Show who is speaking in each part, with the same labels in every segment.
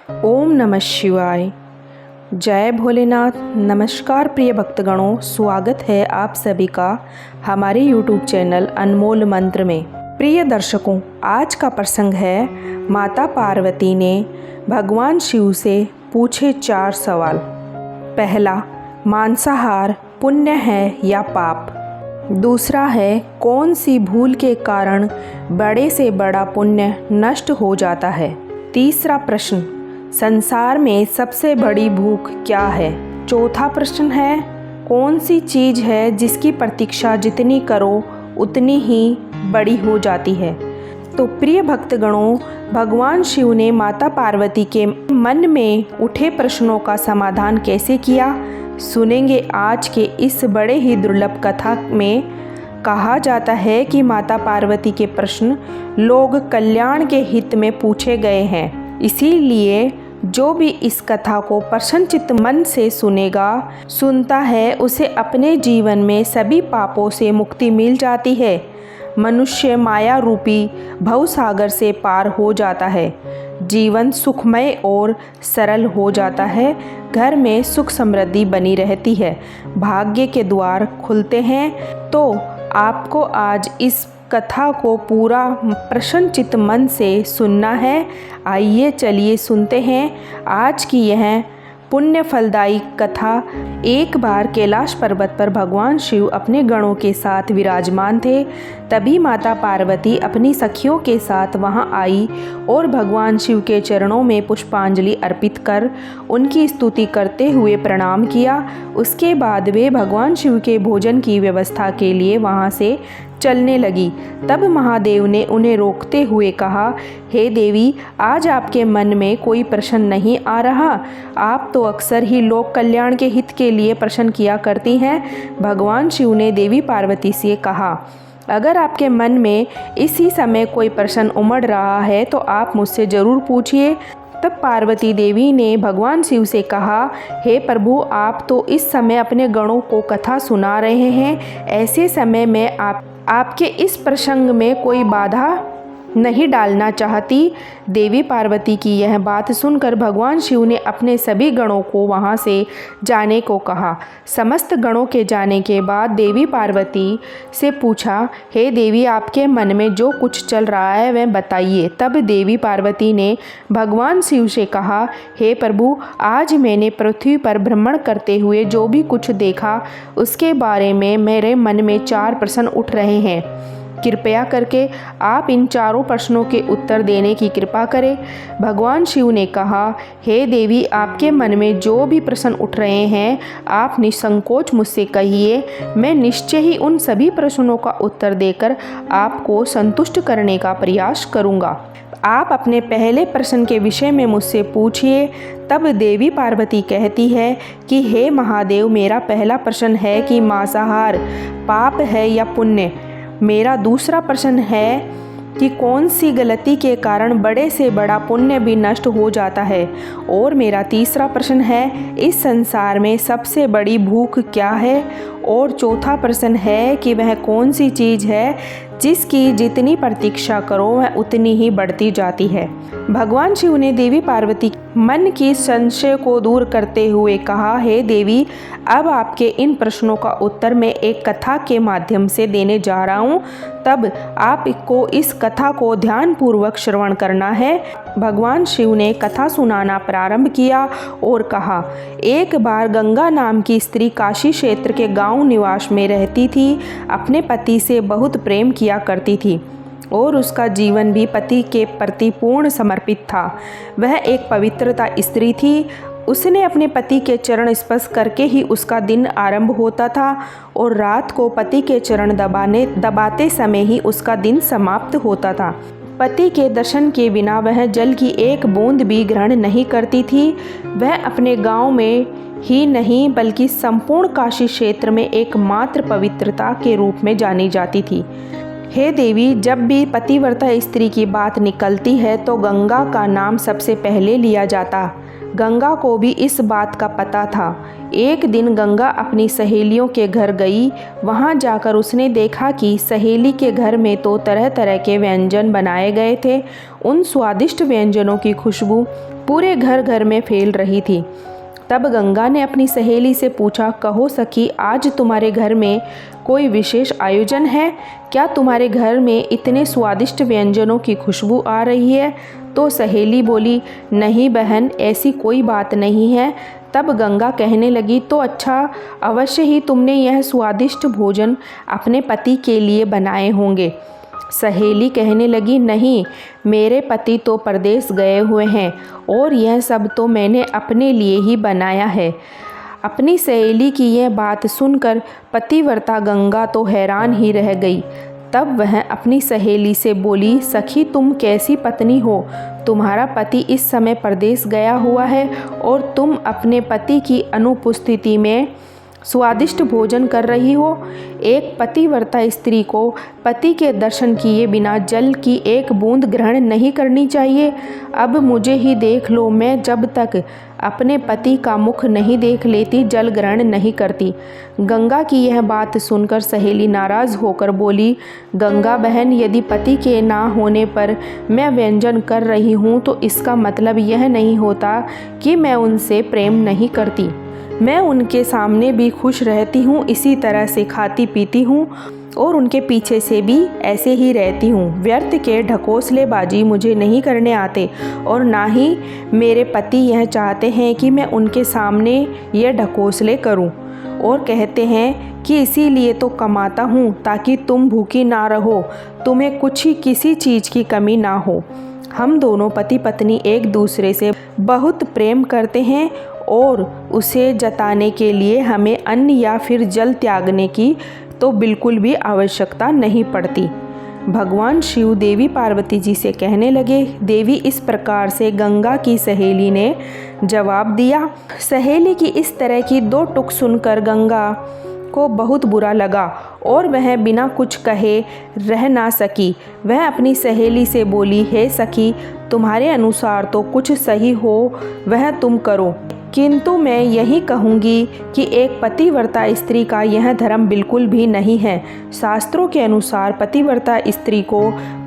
Speaker 1: ओम नमः शिवाय। जय भोलेनाथ। नमस्कार प्रिय भक्तगणों, स्वागत है आप सभी का हमारे YouTube चैनल अनमोल मंत्र में। प्रिय दर्शकों, आज का प्रसंग है माता पार्वती ने भगवान शिव से पूछे 4 सवाल। पहला, मांसाहार पुण्य है या पाप? दूसरा है, कौन सी भूल के कारण बड़े से बड़ा पुण्य नष्ट हो जाता है? तीसरा प्रश्न, संसार में सबसे बड़ी भूख क्या है? चौथा प्रश्न है, कौन सी चीज़ है जिसकी प्रतीक्षा जितनी करो उतनी ही बड़ी हो जाती है? तो प्रिय भक्तगणों, भगवान शिव ने माता पार्वती के मन में उठे प्रश्नों का समाधान कैसे किया, सुनेंगे आज के इस बड़े ही दुर्लभ कथा में। कहा जाता है कि माता पार्वती के प्रश्न लोक कल्याण के हित में पूछे गए हैं, इसीलिए जो भी इस कथा को प्रसन्नचित्त मन से सुनता है उसे अपने जीवन में सभी पापों से मुक्ति मिल जाती है। मनुष्य माया रूपी भवसागर से पार हो जाता है, जीवन सुखमय और सरल हो जाता है, घर में सुख समृद्धि बनी रहती है, भाग्य के द्वार खुलते हैं। तो आपको आज इस कथा को पूरा प्रसन्नचित्त मन से सुनना है। आइए चलिए सुनते हैं आज की यह पुण्य फलदायी कथा। एक बार कैलाश पर्वत पर भगवान शिव अपने गणों के साथ विराजमान थे। तभी माता पार्वती अपनी सखियों के साथ वहां आई और भगवान शिव के चरणों में पुष्पांजलि अर्पित कर उनकी स्तुति करते हुए प्रणाम किया। उसके बाद वे भगवान शिव के भोजन की व्यवस्था के लिए वहां से चलने लगी। तब महादेव ने उन्हें रोकते हुए कहा, हे देवी, आज आपके मन में कोई प्रश्न नहीं आ रहा? आप तो अक्सर ही लोक कल्याण के हित के लिए प्रश्न किया करती हैं। भगवान शिव ने देवी पार्वती से कहा, अगर आपके मन में इसी समय कोई प्रश्न उमड़ रहा है तो आप मुझसे ज़रूर पूछिए। तब पार्वती देवी ने भगवान शिव से कहा, हे प्रभु, आप तो इस समय अपने गणों को कथा सुना रहे हैं। ऐसे समय में आपके इस प्रसंग में कोई बाधा नहीं डालना चाहती। देवी पार्वती की यह बात सुनकर भगवान शिव ने अपने सभी गणों को वहां से जाने को कहा। समस्त गणों के जाने के बाद देवी पार्वती से पूछा, हे देवी, आपके मन में जो कुछ चल रहा है वह बताइए। तब देवी पार्वती ने भगवान शिव से कहा, हे प्रभु, आज मैंने पृथ्वी पर भ्रमण करते हुए जो भी कुछ देखा उसके बारे में मेरे मन में 4 प्रश्न उठ रहे हैं। कृपया करके आप इन चारों प्रश्नों के उत्तर देने की कृपा करें। भगवान शिव ने कहा, हे देवी, आपके मन में जो भी प्रश्न उठ रहे हैं आप निसंकोच मुझसे कहिए। मैं निश्चय ही उन सभी प्रश्नों का उत्तर देकर आपको संतुष्ट करने का प्रयास करूँगा। आप अपने पहले प्रश्न के विषय में मुझसे पूछिए। तब देवी पार्वती कहती है कि हे महादेव, मेरा पहला प्रश्न है कि मांसाहार पाप है या पुण्य? मेरा दूसरा प्रश्न है कि कौन सी गलती के कारण बड़े से बड़ा पुण्य भी नष्ट हो जाता है? और मेरा तीसरा प्रश्न है, इस संसार में सबसे बड़ी भूख क्या है? और चौथा प्रश्न है कि वह कौन सी चीज़ है जिसकी जितनी प्रतीक्षा करो वह उतनी ही बढ़ती जाती है। भगवान शिव ने देवी पार्वती मन की संशय को दूर करते हुए कहा, हे देवी, अब आपके इन प्रश्नों का उत्तर मैं एक कथा के माध्यम से देने जा रहा हूँ। तब आपको इस कथा को ध्यानपूर्वक श्रवण करना है। भगवान शिव ने कथा सुनाना प्रारंभ किया और कहा, एक बार गंगा नाम की स्त्री काशी क्षेत्र के गांव निवास में रहती थी। अपने पति से बहुत प्रेम किया करती थी और उसका जीवन भी पति के प्रति पूर्ण समर्पित था। वह एक पवित्रता स्त्री थी। उसने अपने पति के चरण स्पर्श करके ही उसका दिन आरंभ होता था और रात को पति के चरण दबाते समय ही उसका दिन समाप्त होता था। पति के दर्शन के बिना वह जल की एक बूंद भी ग्रहण नहीं करती थी। वह अपने गांव में ही नहीं बल्कि संपूर्ण काशी क्षेत्र में एकमात्र पवित्रता के रूप में जानी जाती थी। हे देवी, जब भी पतिव्रता स्त्री की बात निकलती है तो गंगा का नाम सबसे पहले लिया जाता। गंगा को भी इस बात का पता था। एक दिन गंगा अपनी सहेलियों के घर गई। वहां जाकर उसने देखा कि सहेली के घर में तो तरह तरह के व्यंजन बनाए गए थे। उन स्वादिष्ट व्यंजनों की खुशबू पूरे घर घर में फैल रही थी। तब गंगा ने अपनी सहेली से पूछा, कहो सखी, आज तुम्हारे घर में कोई विशेष आयोजन है क्या? तुम्हारे घर में इतने स्वादिष्ट व्यंजनों की खुशबू आ रही है। तो सहेली बोली, नहीं बहन, ऐसी कोई बात नहीं है। तब गंगा कहने लगी, तो अच्छा, अवश्य ही तुमने यह स्वादिष्ट भोजन अपने पति के लिए बनाए होंगे। सहेली कहने लगी, नहीं, मेरे पति तो परदेश गए हुए हैं और यह सब तो मैंने अपने लिए ही बनाया है। अपनी सहेली की यह बात सुनकर पतिव्रता गंगा तो हैरान ही रह गई। तब वह अपनी सहेली से बोली, सखी, तुम कैसी पत्नी हो? तुम्हारा पति इस समय परदेश गया हुआ है और तुम अपने पति की अनुपस्थिति में स्वादिष्ट भोजन कर रही हो। एक पतिव्रता स्त्री को पति के दर्शन किए बिना जल की एक बूंद ग्रहण नहीं करनी चाहिए। अब मुझे ही देख लो, मैं जब तक अपने पति का मुख नहीं देख लेती जल ग्रहण नहीं करती। गंगा की यह बात सुनकर सहेली नाराज होकर बोली, गंगा बहन, यदि पति के ना होने पर मैं व्यंजन कर रही हूँ तो इसका मतलब यह नहीं होता कि मैं उनसे प्रेम नहीं करती। मैं उनके सामने भी खुश रहती हूँ, इसी तरह से खाती पीती हूँ और उनके पीछे से भी ऐसे ही रहती हूँ। व्यर्थ के ढकोसलेबाजी मुझे नहीं करने आते और ना ही मेरे पति यह चाहते हैं कि मैं उनके सामने ये ढकोसले करूँ। और कहते हैं कि इसीलिए तो कमाता हूँ ताकि तुम भूखी ना रहो, तुम्हें कुछ ही किसी चीज़ की कमी ना हो। हम दोनों पति पत्नी एक दूसरे से बहुत प्रेम करते हैं और उसे जताने के लिए हमें अन्न या फिर जल त्यागने की तो बिल्कुल भी आवश्यकता नहीं पड़ती। भगवान शिव देवी पार्वती जी से कहने लगे। देवी, इस प्रकार से गंगा की सहेली ने जवाब दिया। सहेली की इस तरह की दो टुक सुनकर गंगा को बहुत बुरा लगा और वह बिना कुछ कहे रह ना सकी। वह अपनी सहेली से बोली, हे सखी, तुम्हारे अनुसार तो कुछ सही हो वह तुम करो, किंतु मैं यही कहूँगी कि एक पतिव्रता स्त्री का यह धर्म बिल्कुल भी नहीं है। शास्त्रों के अनुसार पतिव्रता स्त्री को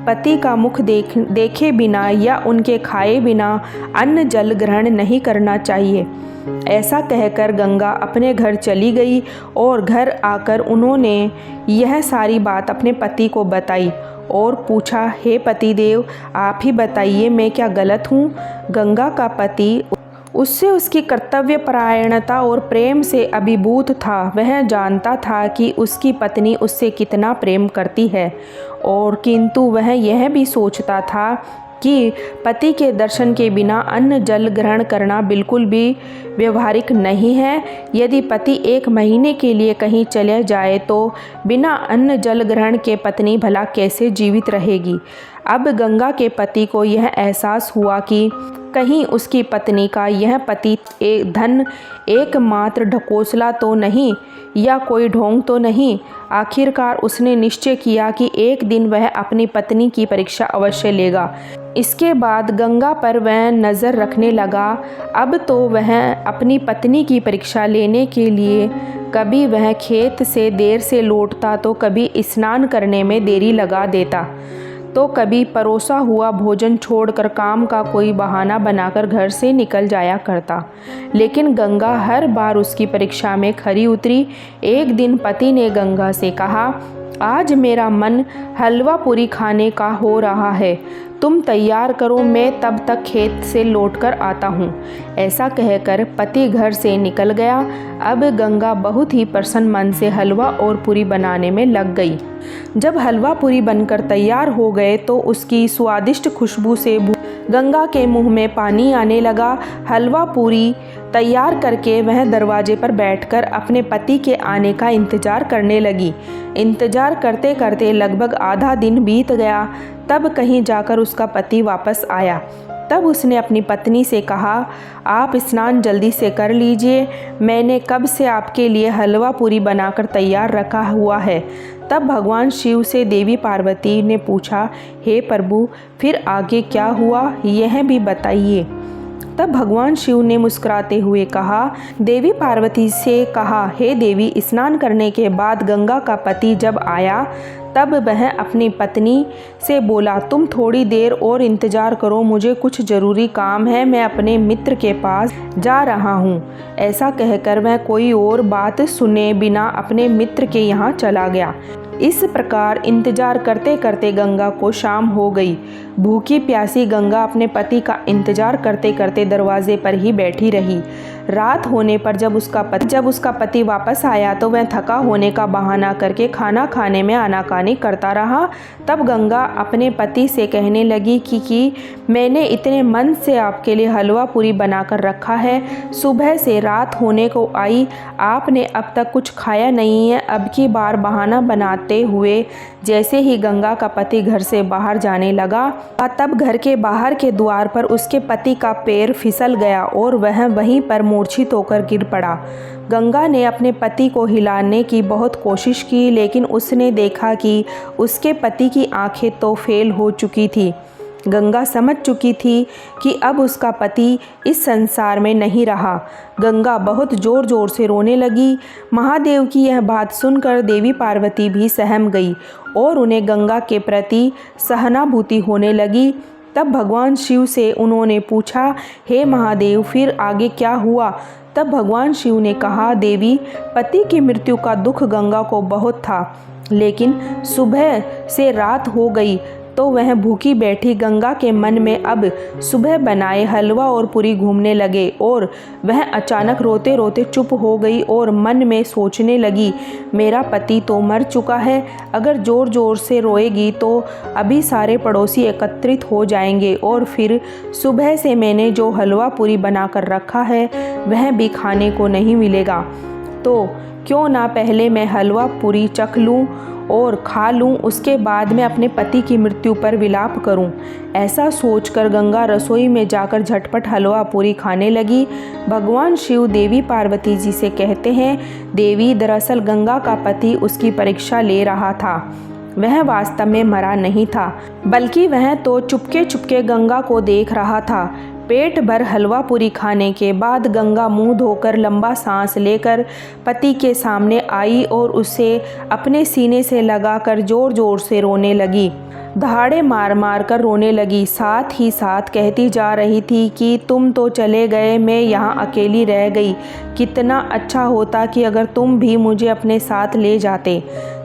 Speaker 1: पति का मुख देखे बिना या उनके खाए बिना अन्न जल ग्रहण नहीं करना चाहिए। ऐसा कहकर गंगा अपने घर चली गई और घर आकर उन्होंने यह सारी बात अपने पति को बताई और पूछा, हे पतिदेव, आप ही बताइए, मैं क्या गलत हूँ? गंगा का पति उससे उसकी कर्तव्यपरायणता और प्रेम से अभिभूत था। वह जानता था कि उसकी पत्नी उससे कितना प्रेम करती है और किंतु वह यह भी सोचता था कि पति के दर्शन के बिना अन्न जल ग्रहण करना बिल्कुल भी व्यवहारिक नहीं है। यदि पति 1 महीने के लिए कहीं चले जाए तो बिना अन्न जल ग्रहण के पत्नी भला कैसे जीवित रहेगी। अब गंगा के पति को यह एहसास हुआ कि कहीं उसकी पत्नी का यह पति धन एकमात्र ढकोसला तो नहीं या कोई ढोंग तो नहीं। आखिरकार उसने निश्चय किया कि एक दिन वह अपनी पत्नी की परीक्षा अवश्य लेगा। इसके बाद गंगा पर वह नज़र रखने लगा। अब तो वह अपनी पत्नी की परीक्षा लेने के लिए कभी वह खेत से देर से लौटता तो कभी स्नान करने में देरी लगा देता, तो कभी परोसा हुआ भोजन छोड़कर काम का कोई बहाना बनाकर घर से निकल जाया करता। लेकिन गंगा हर बार उसकी परीक्षा में खरी उतरी। एक दिन पति ने गंगा से कहा, आज मेरा मन हलवा पूरी खाने का हो रहा है, तुम तैयार करो, मैं तब तक खेत से लौटकर आता हूँ। ऐसा कहकर पति घर से निकल गया। अब गंगा बहुत ही प्रसन्न मन से हलवा और पूरी बनाने में लग गई। जब हलवा पूरी बनकर तैयार हो गए तो उसकी स्वादिष्ट खुशबू से गंगा के मुंह में पानी आने लगा। हलवा पूरी तैयार करके वह दरवाजे पर बैठकर अपने पति के आने का इंतज़ार करने लगी। इंतज़ार करते करते लगभग आधा दिन बीत गया। तब कहीं जाकर उसका पति वापस आया। तब उसने अपनी पत्नी से कहा, आप स्नान जल्दी से कर लीजिए, मैंने कब से आपके लिए हलवा पूरी बनाकर तैयार रखा हुआ है। तब भगवान शिव से देवी पार्वती ने पूछा, हे प्रभु, फिर आगे क्या हुआ, यह भी बताइए। तब भगवान शिव ने मुस्कुराते हुए कहा, देवी पार्वती से कहा, हे देवी, स्नान करने के बाद गंगा का पति जब आया तब वह अपनी पत्नी से बोला, तुम थोड़ी देर और इंतज़ार करो, मुझे कुछ ज़रूरी काम है, मैं अपने मित्र के पास जा रहा हूँ। ऐसा कहकर वह कोई और बात सुने बिना अपने मित्र के यहाँ चला गया। इस प्रकार इंतजार करते करते गंगा को शाम हो गई। भूखी प्यासी गंगा अपने पति का इंतजार करते करते दरवाजे पर ही बैठी रही। रात होने पर जब उसका पति वापस आया तो वह थका होने का बहाना करके खाना खाने में आनाकानी करता रहा। तब गंगा अपने पति से कहने लगी कि मैंने इतने मन से आपके लिए हलवा पूरी बनाकर रखा है, सुबह से रात होने को आई, आपने अब तक कुछ खाया नहीं है। अब की बार बहाना बनाते हुए जैसे ही गंगा का पति घर से बाहर जाने लगा, तब घर के बाहर के द्वार पर उसके पति का पैर फिसल गया और वह वहीं पर मूर्छित होकर गिर पड़ा। गंगा ने अपने पति को हिलाने की बहुत कोशिश की, लेकिन उसने देखा कि उसके पति की आंखें तो फेल हो चुकी थी। गंगा समझ चुकी थी कि अब उसका पति इस संसार में नहीं रहा। गंगा बहुत ज़ोर ज़ोर से रोने लगी। महादेव की यह बात सुनकर देवी पार्वती भी सहम गई और उन्हें गंगा के प्रति सहानुभूति होने लगी। तब भगवान शिव से उन्होंने पूछा, हे महादेव, फिर आगे क्या हुआ? तब भगवान शिव ने कहा, देवी, पति की मृत्यु का दुख गंगा को बहुत था, लेकिन सुबह से रात हो गई तो वह भूखी बैठी गंगा के मन में अब सुबह बनाए हलवा और पूरी घूमने लगे और वह अचानक रोते रोते चुप हो गई और मन में सोचने लगी, मेरा पति तो मर चुका है, अगर ज़ोर ज़ोर से रोएगी तो अभी सारे पड़ोसी एकत्रित हो जाएंगे और फिर सुबह से मैंने जो हलवा पूरी बना कर रखा है वह भी खाने को नहीं मिलेगा। तो क्यों ना पहले मैं हलवा पूरी चख लूँ और खा लूँ, उसके बाद मैं अपने पति की मृत्यु पर विलाप करूँ। ऐसा सोचकर गंगा रसोई में जाकर झटपट हलवा पूरी खाने लगी। भगवान शिव देवी पार्वती जी से कहते हैं, देवी, दरअसल गंगा का पति उसकी परीक्षा ले रहा था। वह वास्तव में मरा नहीं था, बल्कि वह तो चुपके चुपके गंगा को देख रहा था। पेट भर हलवा पूरी खाने के बाद गंगा मुंह धोकर लंबा सांस लेकर पति के सामने आई और उसे अपने सीने से लगाकर जोर जोर से रोने लगी। दहाड़े मार मार कर रोने लगी, साथ ही साथ कहती जा रही थी कि तुम तो चले गए, मैं यहाँ अकेली रह गई। कितना अच्छा होता कि अगर तुम भी मुझे अपने साथ ले जाते।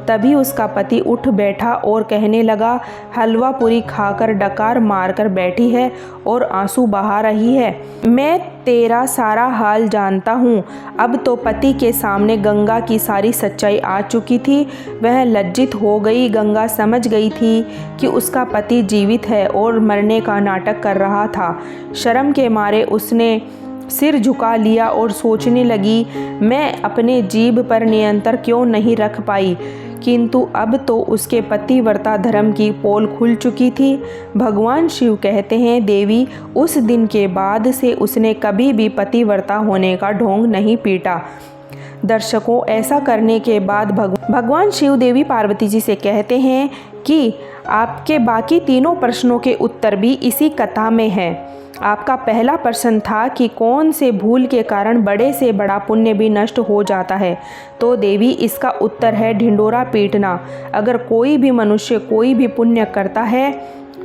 Speaker 1: तभी उसका पति उठ बैठा और कहने लगा, हलवा पूरी खाकर डकार मारकर बैठी है और आंसू बहा रही है। मैं तेरा सारा हाल जानता हूँ। अब तो पति के सामने गंगा की सारी सच्चाई आ चुकी थी। वह लज्जित हो गई। गंगा समझ गई थी कि उसका पति जीवित है और मरने का नाटक कर रहा था। शर्म के मारे उसने सिर झुका लिया और सोचने लगी, मैं अपने जीभ पर नियंत्रण क्यों नहीं रख पाई। किंतु अब तो उसके पतिव्रता धर्म की पोल खुल चुकी थी। भगवान शिव कहते हैं, देवी, उस दिन के बाद से उसने कभी भी पतिव्रता होने का ढोंग नहीं पीटा। दर्शकों, ऐसा करने के बाद भगवान शिव देवी पार्वती जी से कहते हैं कि आपके बाकी तीनों प्रश्नों के उत्तर भी इसी कथा में हैं। आपका पहला प्रश्न था कि कौन से भूल के कारण बड़े से बड़ा पुण्य भी नष्ट हो जाता है, तो देवी इसका उत्तर है ढिंडोरा पीटना। अगर कोई भी मनुष्य कोई भी पुण्य करता है,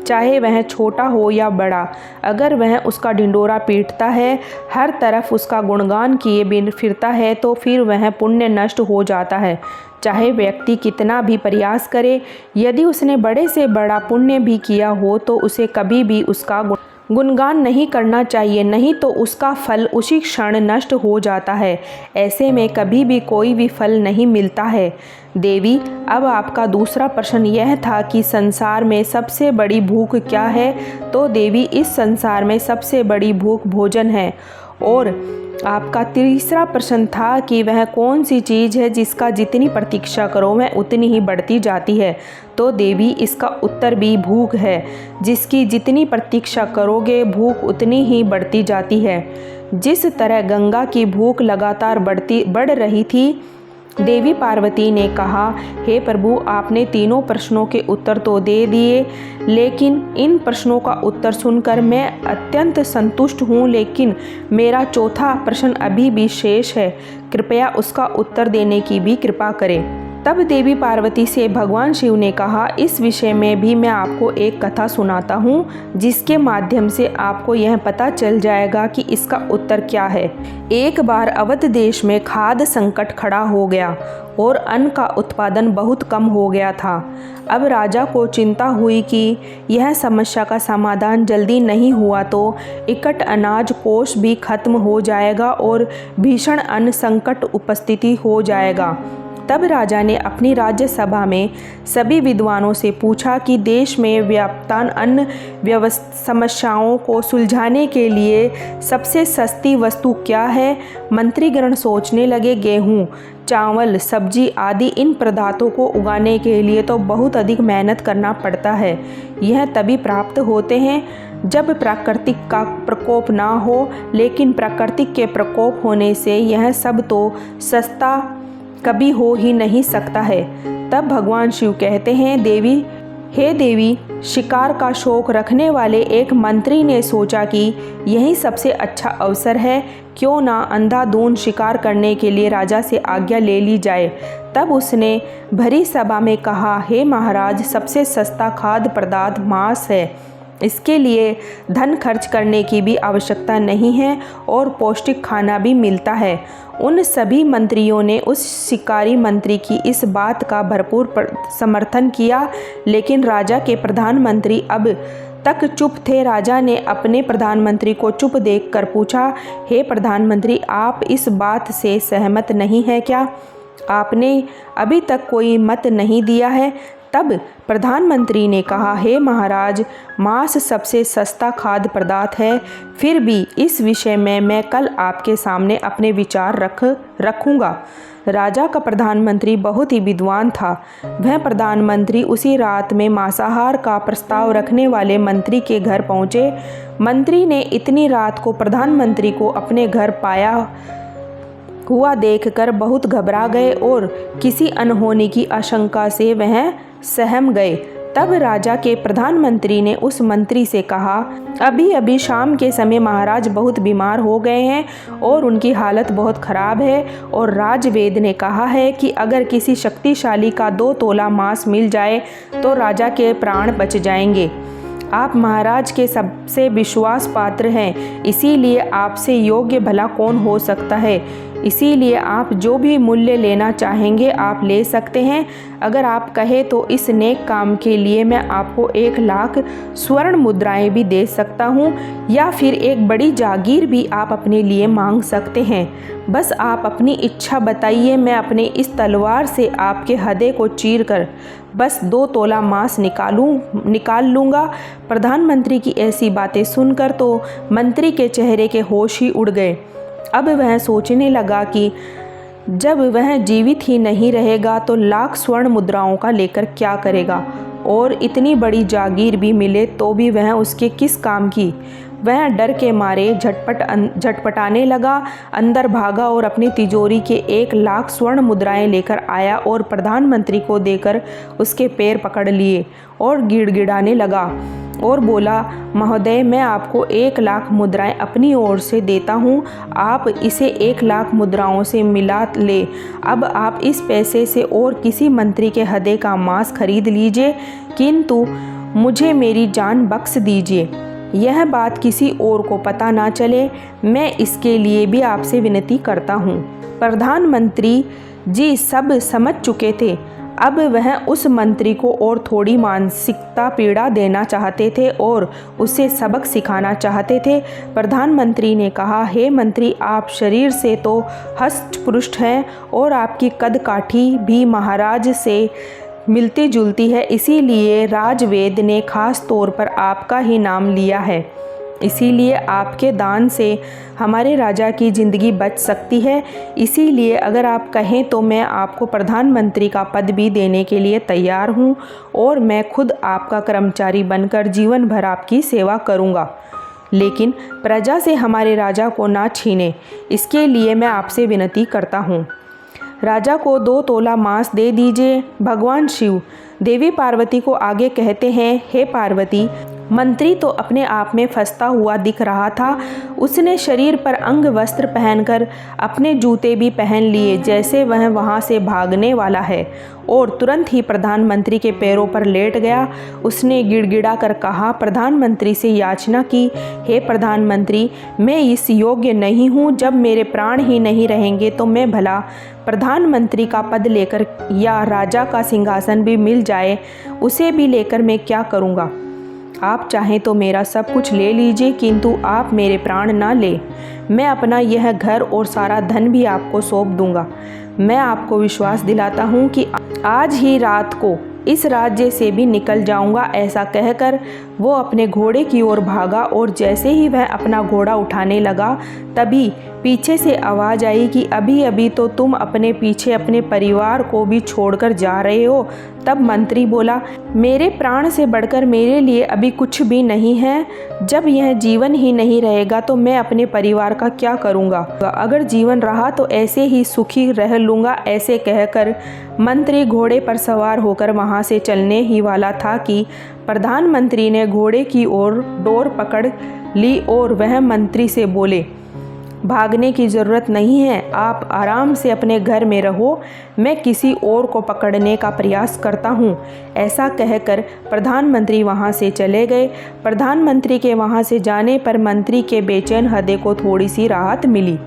Speaker 1: चाहे वह छोटा हो या बड़ा, अगर वह उसका ढिंडोरा पीटता है, हर तरफ उसका गुणगान किए बिन फिरता है, तो फिर वह पुण्य नष्ट हो जाता है। चाहे व्यक्ति कितना भी प्रयास करे, यदि उसने बड़े से बड़ा पुण्य भी किया हो तो उसे कभी भी उसका गुणगान नहीं करना चाहिए, नहीं तो उसका फल उसी क्षण नष्ट हो जाता है। ऐसे में कभी भी कोई भी फल नहीं मिलता है। देवी, अब आपका दूसरा प्रश्न यह था कि संसार में सबसे बड़ी भूख क्या है, तो देवी, इस संसार में सबसे बड़ी भूख भोजन है और आपका तीसरा प्रश्न था कि वह कौन सी चीज़ है जिसका जितनी प्रतीक्षा करो वह उतनी ही बढ़ती जाती है। तो देवी, इसका उत्तर भी भूख है। जिसकी जितनी प्रतीक्षा करोगे भूख उतनी ही बढ़ती जाती है। जिस तरह गंगा की भूख लगातार बढ़ रही थी, देवी पार्वती ने कहा, हे प्रभु, आपने तीनों प्रश्नों के उत्तर तो दे दिए, लेकिन इन प्रश्नों का उत्तर सुनकर मैं अत्यंत संतुष्ट हूँ, लेकिन मेरा चौथा प्रश्न अभी भी शेष है। कृपया उसका उत्तर देने की भी कृपा करें। तब देवी पार्वती से भगवान शिव ने कहा, इस विषय में भी मैं आपको एक कथा सुनाता हूँ, जिसके माध्यम से आपको यह पता चल जाएगा कि इसका उत्तर क्या है। एक बार अवध देश में खाद्य संकट खड़ा हो गया और अन्न का उत्पादन बहुत कम हो गया था। अब राजा को चिंता हुई कि यह समस्या का समाधान जल्दी नहीं हुआ तो इकट्ठ अनाज कोष भी खत्म हो जाएगा और भीषण अन्न संकट उपस्थिति हो जाएगा। तब राजा ने अपनी राज्यसभा में सभी विद्वानों से पूछा कि देश में व्याप्तान अन्न समस्याओं को सुलझाने के लिए सबसे सस्ती वस्तु क्या है। मंत्रीगण सोचने लगे, गेहूँ, चावल, सब्जी आदि इन पदार्थों को उगाने के लिए तो बहुत अधिक मेहनत करना पड़ता है। यह तभी प्राप्त होते हैं जब प्राकृतिक का प्रकोप ना हो, लेकिन प्राकृतिक के प्रकोप होने से यह सब तो सस्ता कभी हो ही नहीं सकता है। तब भगवान शिव कहते हैं, देवी, हे देवी, शिकार का शौक रखने वाले एक मंत्री ने सोचा कि यही सबसे अच्छा अवसर है, क्यों ना अंधाधुंध शिकार करने के लिए राजा से आज्ञा ले ली जाए। तब उसने भरी सभा में कहा, हे महाराज, सबसे सस्ता खाद्य पदार्थ मांस है। इसके लिए धन खर्च करने की भी आवश्यकता नहीं है और पौष्टिक खाना भी मिलता है। उन सभी मंत्रियों ने उस शिकारी मंत्री की इस बात का भरपूर समर्थन किया, लेकिन राजा के प्रधानमंत्री अब तक चुप थे। राजा ने अपने प्रधानमंत्री को चुप देखकर पूछा, हे प्रधानमंत्री, आप इस बात से सहमत नहीं हैं क्या? आपने अभी तक कोई मत नहीं दिया है। तब प्रधानमंत्री ने कहा, हे महाराज, मांस सबसे सस्ता खाद्य पदार्थ है। फिर भी इस विषय में मैं कल आपके सामने अपने विचार रखूँगा। राजा का प्रधानमंत्री बहुत ही विद्वान था। वह प्रधानमंत्री उसी रात में मांसाहार का प्रस्ताव रखने वाले मंत्री के घर पहुँचे। मंत्री ने इतनी रात को प्रधानमंत्री को अपने घर पाया हुआ देखकर बहुत घबरा गए और किसी अनहोनी की आशंका से वह सहम गए। तब राजा के प्रधानमंत्री ने उस मंत्री से कहा, अभी अभी शाम के समय महाराज बहुत बीमार हो गए हैं और उनकी हालत बहुत ख़राब है, और राजवेद ने कहा है कि अगर किसी शक्तिशाली का 2 तोला मांस मिल जाए तो राजा के प्राण बच जाएंगे। आप महाराज के सबसे विश्वास पात्र हैं, इसीलिए आपसे योग्य भला कौन हो सकता है। इसीलिए आप जो भी मूल्य लेना चाहेंगे आप ले सकते हैं। अगर आप कहें तो इस नेक काम के लिए मैं आपको 1 लाख स्वर्ण मुद्राएं भी दे सकता हूँ, या फिर एक बड़ी जागीर भी आप अपने लिए मांग सकते हैं। बस आप अपनी इच्छा बताइए, मैं अपने इस तलवार से आपके हृदय को चीर कर बस 2 तोला मांस निकाल लूँगा। प्रधानमंत्री की ऐसी बातें सुनकर तो मंत्री के चेहरे के होश ही उड़ गए। अब वह सोचने लगा कि जब वह जीवित ही नहीं रहेगा तो लाख स्वर्ण मुद्राओं का लेकर क्या करेगा, और इतनी बड़ी जागीर भी मिले तो भी वह उसके किस काम की। वह डर के मारे झटपटाने लगा, अंदर भागा और अपनी तिजोरी के 1 लाख स्वर्ण मुद्राएं लेकर आया और प्रधानमंत्री को देकर उसके पैर पकड़ लिए और गिड़गिड़ाने लगा और बोला, महोदय, मैं आपको 1 लाख मुद्राएं अपनी ओर से देता हूँ, आप इसे 1 लाख मुद्राओं से मिला ले। अब आप इस पैसे से और किसी मंत्री के हृदय का मांस खरीद लीजिए, किंतु मुझे मेरी जान बख्श दीजिए। यह बात किसी और को पता ना चले, मैं इसके लिए भी आपसे विनती करता हूँ। प्रधानमंत्री जी सब समझ चुके थे। अब वह उस मंत्री को और थोड़ी मानसिकता पीड़ा देना चाहते थे और उसे सबक सिखाना चाहते थे। प्रधानमंत्री ने कहा, हे मंत्री, आप शरीर से तो हष्ट-पुष्ट हैं और आपकी कद काठी भी महाराज से मिलती जुलती है, इसीलिए राजवेद ने खास तौर पर आपका ही नाम लिया है। इसीलिए आपके दान से हमारे राजा की ज़िंदगी बच सकती है। इसीलिए अगर आप कहें तो मैं आपको प्रधानमंत्री का पद भी देने के लिए तैयार हूँ और मैं खुद आपका कर्मचारी बनकर जीवन भर आपकी सेवा करूँगा। लेकिन प्रजा से हमारे राजा को ना छीने, इसके लिए मैं आपसे विनती करता हूँ। राजा को 2 तोला मांस दे दीजिए। भगवान शिव देवी पार्वती को आगे कहते हैं, हे पार्वती, मंत्री तो अपने आप में फंसता हुआ दिख रहा था। उसने शरीर पर अंग वस्त्र पहनकर अपने जूते भी पहन लिए जैसे वह वहाँ से भागने वाला है, और तुरंत ही प्रधानमंत्री के पैरों पर लेट गया। उसने गिड़गिड़ा कर कहा, प्रधानमंत्री से याचना की, हे प्रधानमंत्री, मैं इस योग्य नहीं हूँ। जब मेरे प्राण ही नहीं रहेंगे तो मैं भला प्रधानमंत्री का पद लेकर या राजा का सिंहासन भी मिल जाए उसे भी लेकर मैं क्या करूँगा। आप चाहें तो मेरा सब कुछ ले लीजिए, किंतु आप मेरे प्राण ना ले। मैं अपना यह घर और सारा धन भी आपको सौंप दूंगा। मैं आपको विश्वास दिलाता हूँ कि आज ही रात को इस राज्य से भी निकल जाऊंगा। ऐसा कहकर वो अपने घोड़े की ओर भागा, और जैसे ही वह अपना घोड़ा उठाने लगा तभी पीछे से आवाज़ आई कि अभी अभी तो तुम अपने पीछे अपने परिवार को भी छोड़कर जा रहे हो। तब मंत्री बोला, मेरे प्राण से बढ़कर मेरे लिए अभी कुछ भी नहीं है। जब यह जीवन ही नहीं रहेगा तो मैं अपने परिवार का क्या करूँगा। अगर जीवन रहा तो ऐसे ही सुखी रह लूँगा। ऐसे कहकर मंत्री घोड़े पर सवार होकर वहाँ से चलने ही वाला था कि प्रधानमंत्री ने घोड़े की ओर डोर पकड़ ली और वह मंत्री से बोले, भागने की ज़रूरत नहीं है, आप आराम से अपने घर में रहो, मैं किसी और को पकड़ने का प्रयास करता हूँ। ऐसा कहकर प्रधानमंत्री वहाँ से चले गए। प्रधानमंत्री के वहाँ से जाने पर मंत्री के बेचैन हृदय को थोड़ी सी राहत मिली।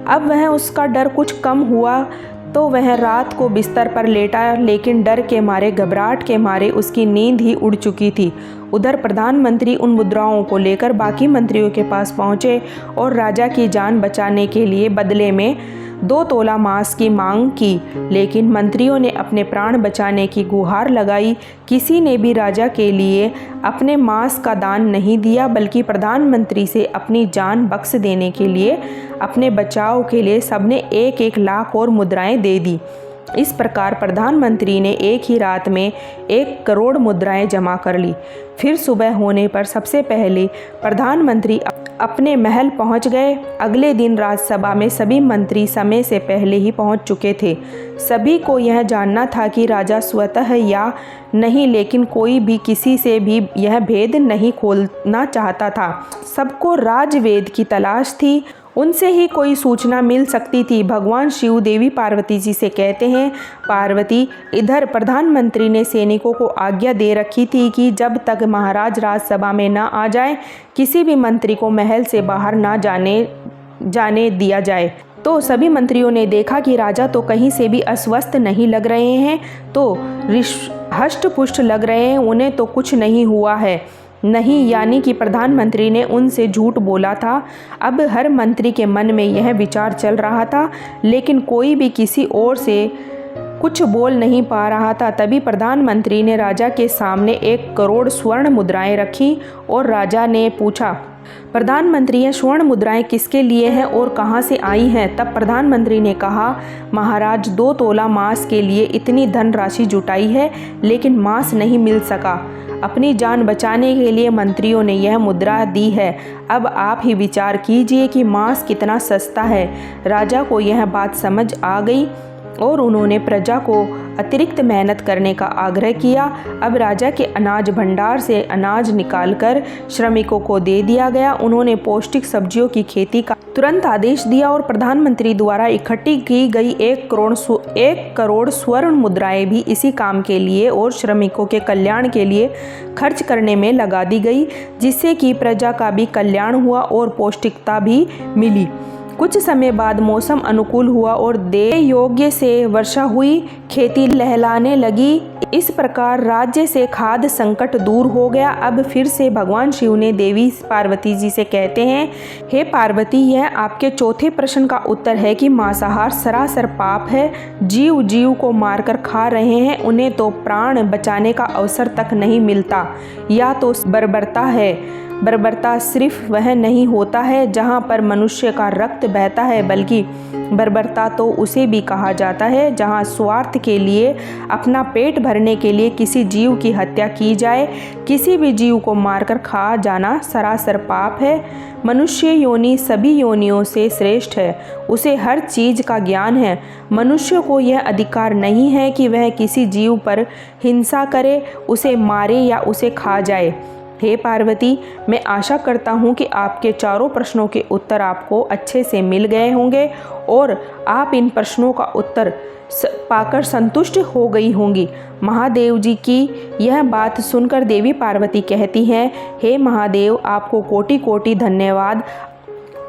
Speaker 1: अब वह उसका डर कुछ कम हुआ तो वह रात को बिस्तर पर लेटा, लेकिन डर के मारे, घबराहट के मारे उसकी नींद ही उड़ चुकी थी। उधर प्रधानमंत्री उन मुद्राओं को लेकर बाकी मंत्रियों के पास पहुंचे और राजा की जान बचाने के लिए बदले में 2 तोला मांस की मांग की, लेकिन मंत्रियों ने अपने प्राण बचाने की गुहार लगाई। किसी ने भी राजा के लिए अपने मांस का दान नहीं दिया, बल्कि प्रधानमंत्री से अपनी जान बख्श देने के लिए, अपने बचाव के लिए सबने 1-1 लाख और मुद्राएं दे दी। इस प्रकार प्रधानमंत्री ने एक ही रात में 1 करोड़ मुद्राएं जमा कर ली। फिर सुबह होने पर सबसे पहले प्रधानमंत्री अपने महल पहुंच गए। अगले दिन राज्यसभा में सभी मंत्री समय से पहले ही पहुंच चुके थे। सभी को यह जानना था कि राजा स्वतः या नहीं, लेकिन कोई भी किसी से भी यह भेद नहीं खोलना चाहता था। सबको राजवेद की तलाश थी, उनसे ही कोई सूचना मिल सकती थी। भगवान शिव देवी पार्वती जी से कहते हैं, पार्वती, इधर प्रधानमंत्री ने सैनिकों को आज्ञा दे रखी थी कि जब तक महाराज राज्यसभा में न आ जाए किसी भी मंत्री को महल से बाहर न जाने दिया जाए। तो सभी मंत्रियों ने देखा कि राजा तो कहीं से भी अस्वस्थ नहीं लग रहे हैं, तो हष्ट-पुष्ट लग रहे हैं, उन्हें तो कुछ नहीं हुआ है। नहीं, यानी कि प्रधानमंत्री ने उनसे झूठ बोला था। अब हर मंत्री के मन में यह विचार चल रहा था, लेकिन कोई भी किसी और से कुछ बोल नहीं पा रहा था। तभी प्रधानमंत्री ने राजा के सामने 1 करोड़ स्वर्ण मुद्राएं रखी और राजा ने पूछा, प्रधानमंत्री, ये स्वर्ण मुद्राएं किसके लिए हैं और कहाँ से आई हैं? तब प्रधानमंत्री ने कहा, महाराज, 2 तोला मांस के लिए इतनी धनराशि जुटाई है, लेकिन मांस नहीं मिल सका। अपनी जान बचाने के लिए मंत्रियों ने यह मुद्रा दी है। अब आप ही विचार कीजिए कि मांस कितना सस्ता है। राजा को यह बात समझ आ गई और उन्होंने प्रजा को अतिरिक्त मेहनत करने का आग्रह किया। अब राजा के अनाज भंडार से अनाज निकालकर श्रमिकों को दे दिया गया। उन्होंने पौष्टिक सब्जियों की खेती का तुरंत आदेश दिया और प्रधानमंत्री द्वारा इकट्ठी की गई 1 करोड़ स्वर्ण मुद्राएं भी इसी काम के लिए और श्रमिकों के कल्याण के लिए खर्च करने में लगा दी गई, जिससे कि प्रजा का भी कल्याण हुआ और पौष्टिकता भी मिली। कुछ समय बाद मौसम अनुकूल हुआ और देय योग्य से वर्षा हुई, खेती लहलाने लगी। इस प्रकार राज्य से खाद्य संकट दूर हो गया। अब फिर से भगवान शिव ने देवी पार्वती जी से कहते हैं, हे पार्वती, यह आपके चौथे प्रश्न का उत्तर है कि मांसाहार सरासर पाप है। जीव जीव को मारकर खा रहे हैं, उन्हें तो प्राण बचाने का अवसर तक नहीं मिलता, या तो बर्बरता है। बर्बरता सिर्फ वह नहीं होता है जहाँ पर मनुष्य का रक्त बहता है, बल्कि बर्बरता तो उसे भी कहा जाता है जहाँ स्वार्थ के लिए, अपना पेट भरने के लिए किसी जीव की हत्या की जाए। किसी भी जीव को मारकर खा जाना सरासर पाप है। मनुष्य योनि सभी योनियों से श्रेष्ठ है, उसे हर चीज़ का ज्ञान है। मनुष्य को यह अधिकार नहीं है कि वह किसी जीव पर हिंसा करे, उसे मारे या उसे खा जाए। हे पार्वती, मैं आशा करता हूँ कि आपके चारों प्रश्नों के उत्तर आपको अच्छे से मिल गए होंगे और आप इन प्रश्नों का उत्तर पाकर संतुष्ट हो गई होंगी। महादेव जी की यह बात सुनकर देवी पार्वती कहती हैं, हे महादेव, आपको कोटि कोटि धन्यवाद।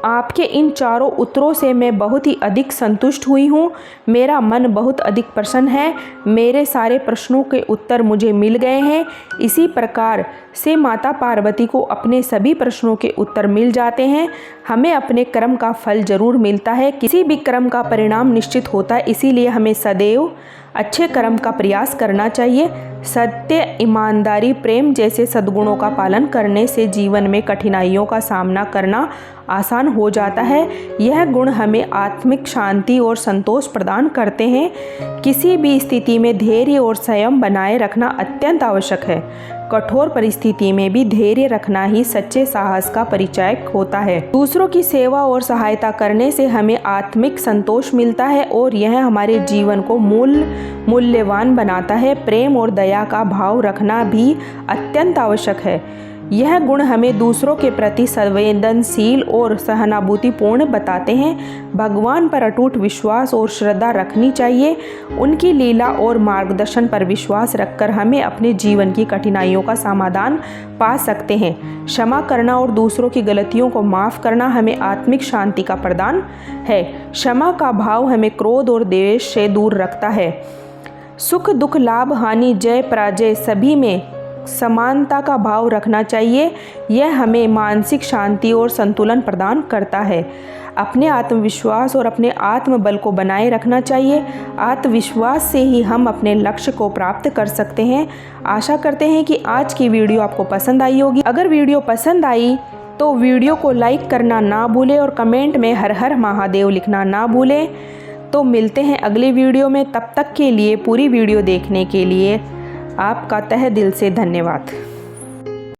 Speaker 1: आपके इन चारों उत्तरों से मैं बहुत ही अधिक संतुष्ट हुई हूँ। मेरा मन बहुत अधिक प्रसन्न है। मेरे सारे प्रश्नों के उत्तर मुझे मिल गए हैं। इसी प्रकार से माता पार्वती को अपने सभी प्रश्नों के उत्तर मिल जाते हैं। हमें अपने कर्म का फल जरूर मिलता है। किसी भी कर्म का परिणाम निश्चित होता है, इसीलिए हमें सदैव अच्छे कर्म का प्रयास करना चाहिए। सत्य, ईमानदारी, प्रेम जैसे सद्गुणों का पालन करने से जीवन में कठिनाइयों का सामना करना आसान हो जाता है। यह गुण हमें आत्मिक शांति और संतोष प्रदान करते हैं। किसी भी स्थिति में धैर्य और संयम बनाए रखना अत्यंत आवश्यक है। कठोर परिस्थिति में भी धैर्य रखना ही सच्चे साहस का परिचायक होता है। दूसरों की सेवा और सहायता करने से हमें आत्मिक संतोष मिलता है और यह हमारे जीवन को मूल्यवान बनाता है। प्रेम और दया का भाव रखना भी अत्यंत आवश्यक है। यह गुण हमें दूसरों के प्रति संवेदनशील और सहानुभूतिपूर्ण बताते हैं। भगवान पर अटूट विश्वास और श्रद्धा रखनी चाहिए। उनकी लीला और मार्गदर्शन पर विश्वास रखकर हमें अपने जीवन की कठिनाइयों का समाधान पा सकते हैं। क्षमा करना और दूसरों की गलतियों को माफ़ करना हमें आत्मिक शांति का प्रदान है। क्षमा का भाव हमें क्रोध और द्वेष से दूर रखता है। सुख दुख, लाभ हानि, जय पराजय सभी में समानता का भाव रखना चाहिए। यह हमें मानसिक शांति और संतुलन प्रदान करता है। अपने आत्मविश्वास और अपने आत्मबल को बनाए रखना चाहिए। आत्मविश्वास से ही हम अपने लक्ष्य को प्राप्त कर सकते हैं। आशा करते हैं कि आज की वीडियो आपको पसंद आई होगी। अगर वीडियो पसंद आई तो वीडियो को लाइक करना ना भूलें और कमेंट में हर हर महादेव लिखना ना भूलें। तो मिलते हैं अगले वीडियो में। तब तक के लिए पूरी वीडियो देखने के लिए आपका तहे दिल से धन्यवाद।